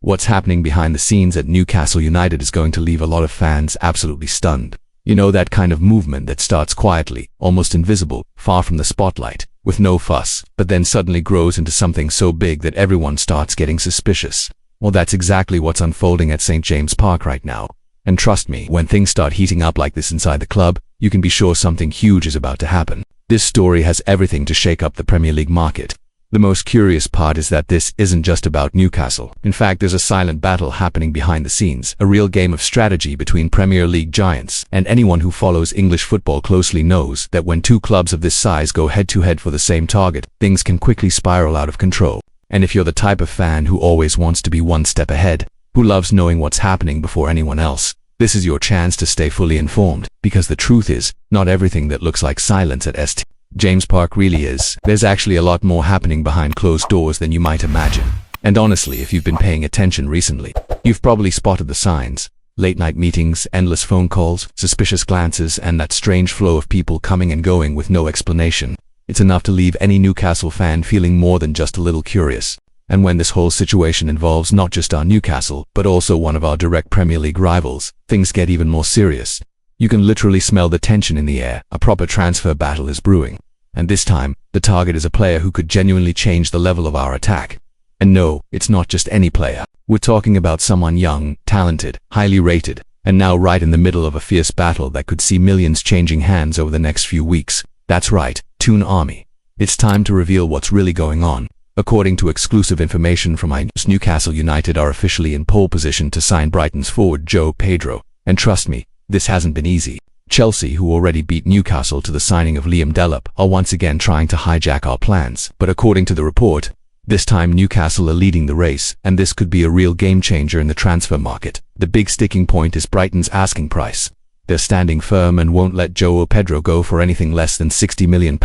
What's happening behind the scenes at Newcastle United is going to leave a lot of fans absolutely stunned. You know, that kind of movement that starts quietly, almost invisible, far from the spotlight, with no fuss, but then suddenly grows into something so big that everyone starts getting suspicious. Well, that's exactly what's unfolding at St. James Park right now. And trust me, when things start heating up like this inside the club, you can be sure something huge is about to happen. This story has everything to shake up the Premier League market. The most curious part is that this isn't just about Newcastle. In fact, there's a silent battle happening behind the scenes, a real game of strategy between Premier League giants, and anyone who follows English football closely knows that when two clubs of this size go head-to-head for the same target, things can quickly spiral out of control. And if you're the type of fan who always wants to be one step ahead, who loves knowing what's happening before anyone else, this is your chance to stay fully informed, because the truth is, not everything that looks like silence at St. James Park really is. There's actually a lot more happening behind closed doors than you might imagine. And honestly, if you've been paying attention recently, you've probably spotted the signs. Late-night meetings, endless phone calls, suspicious glances, and that strange flow of people coming and going with no explanation. It's enough to leave any Newcastle fan feeling more than just a little curious. And when this whole situation involves not just our Newcastle, but also one of our direct Premier League rivals, things get even more serious. You can literally smell the tension in the air. A proper transfer battle is brewing. And this time, the target is a player who could genuinely change the level of our attack. And no, it's not just any player. We're talking about someone young, talented, highly rated, and now right in the middle of a fierce battle that could see millions changing hands over the next few weeks. That's right, Toon Army. It's time to reveal what's really going on. According to exclusive information from Newcastle United are officially in pole position to sign Brighton's forward João Pedro. And trust me, this hasn't been easy. Chelsea, who already beat Newcastle to the signing of Liam Delap, are once again trying to hijack our plans. But according to the report, this time Newcastle are leading the race, and this could be a real game changer in the transfer market. The big sticking point is Brighton's asking price. They're standing firm and won't let João Pedro go for anything less than £60 million.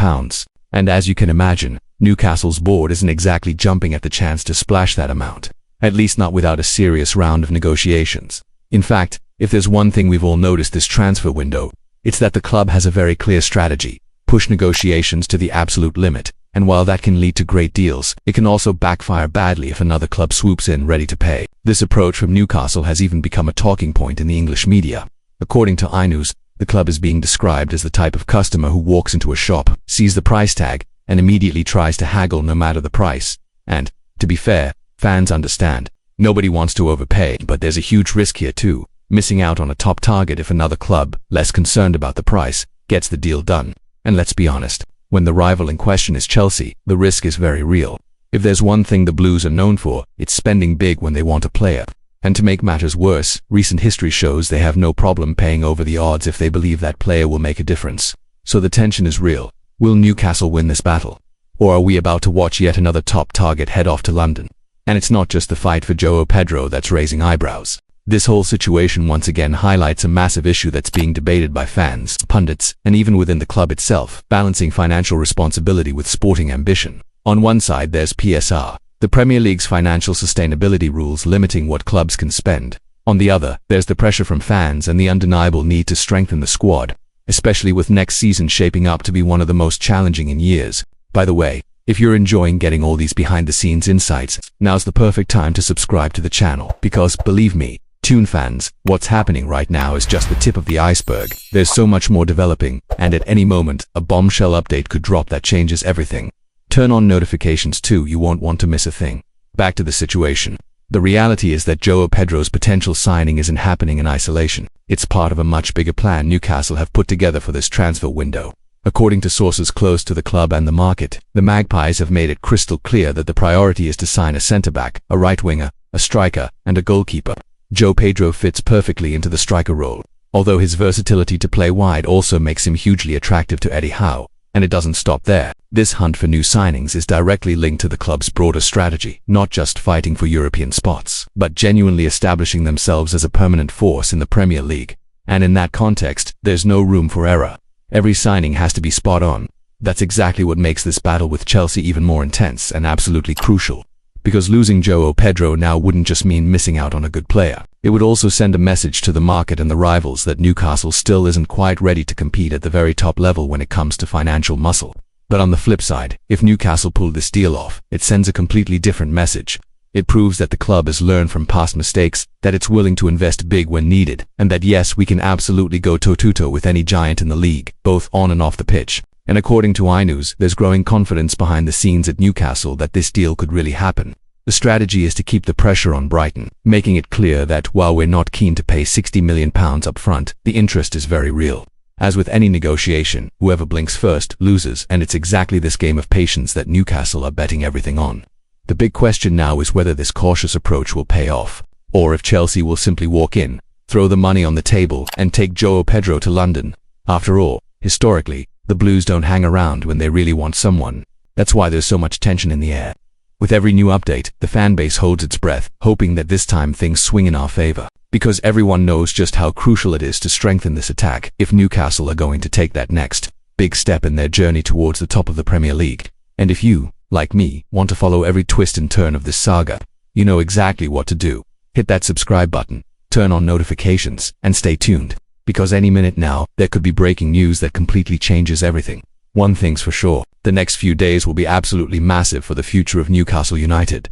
And as you can imagine, Newcastle's board isn't exactly jumping at the chance to splash that amount. At least not without a serious round of negotiations. In fact, if there's one thing we've all noticed this transfer window, it's that the club has a very clear strategy: push negotiations to the absolute limit. And while that can lead to great deals, it can also backfire badly if another club swoops in ready to pay. This approach from Newcastle has even become a talking point in the English media. According to iNews, the club is being described as the type of customer who walks into a shop, sees the price tag, and immediately tries to haggle no matter the price. And, to be fair, fans understand. Nobody wants to overpay, but there's a huge risk here too. Missing out on a top target if another club, less concerned about the price, gets the deal done. And let's be honest, when the rival in question is Chelsea, the risk is very real. If there's one thing the Blues are known for, it's spending big when they want a player. And to make matters worse, recent history shows they have no problem paying over the odds if they believe that player will make a difference. So the tension is real. Will Newcastle win this battle? Or are we about to watch yet another top target head off to London? And it's not just the fight for João Pedro that's raising eyebrows. This whole situation once again highlights a massive issue that's being debated by fans, pundits, and even within the club itself, balancing financial responsibility with sporting ambition. On one side there's PSR, the Premier League's financial sustainability rules limiting what clubs can spend. On the other, there's the pressure from fans and the undeniable need to strengthen the squad, especially with next season shaping up to be one of the most challenging in years. By the way, if you're enjoying getting all these behind-the-scenes insights, now's the perfect time to subscribe to the channel, because, believe me, Toon fans, what's happening right now is just the tip of the iceberg. There's so much more developing, and at any moment, a bombshell update could drop that changes everything. Turn on notifications too, you won't want to miss a thing. Back to the situation. The reality is that João Pedro's potential signing isn't happening in isolation. It's part of a much bigger plan Newcastle have put together for this transfer window. According to sources close to the club and the market, the Magpies have made it crystal clear that the priority is to sign a centre-back, a right-winger, a striker, and a goalkeeper. João Pedro fits perfectly into the striker role, although his versatility to play wide also makes him hugely attractive to Eddie Howe. And it doesn't stop there. This hunt for new signings is directly linked to the club's broader strategy, not just fighting for European spots, but genuinely establishing themselves as a permanent force in the Premier League. And in that context, there's no room for error. Every signing has to be spot on. That's exactly what makes this battle with Chelsea even more intense and absolutely crucial. Because losing João Pedro now wouldn't just mean missing out on a good player. It would also send a message to the market and the rivals that Newcastle still isn't quite ready to compete at the very top level when it comes to financial muscle. But on the flip side, if Newcastle pulled this deal off, it sends a completely different message. It proves that the club has learned from past mistakes, that it's willing to invest big when needed, and that yes, we can absolutely go toe-to-toe with any giant in the league, both on and off the pitch. And according to iNews, there's growing confidence behind the scenes at Newcastle that this deal could really happen. The strategy is to keep the pressure on Brighton, making it clear that while we're not keen to pay £60 million up front, the interest is very real. As with any negotiation, whoever blinks first loses, and it's exactly this game of patience that Newcastle are betting everything on. The big question now is whether this cautious approach will pay off, or if Chelsea will simply walk in, throw the money on the table, and take João Pedro to London. After all, historically, the Blues don't hang around when they really want someone. That's why there's so much tension in the air. With every new update, the fan base holds its breath, hoping that this time things swing in our favor, because everyone knows just how crucial it is to strengthen this attack if Newcastle are going to take that next big step in their journey towards the top of the Premier League. And if you, like me, want to follow every twist and turn of this saga, you know exactly what to do. Hit that subscribe button, turn on notifications, and stay tuned, because any minute now, there could be breaking news that completely changes everything. One thing's for sure, the next few days will be absolutely massive for the future of Newcastle United.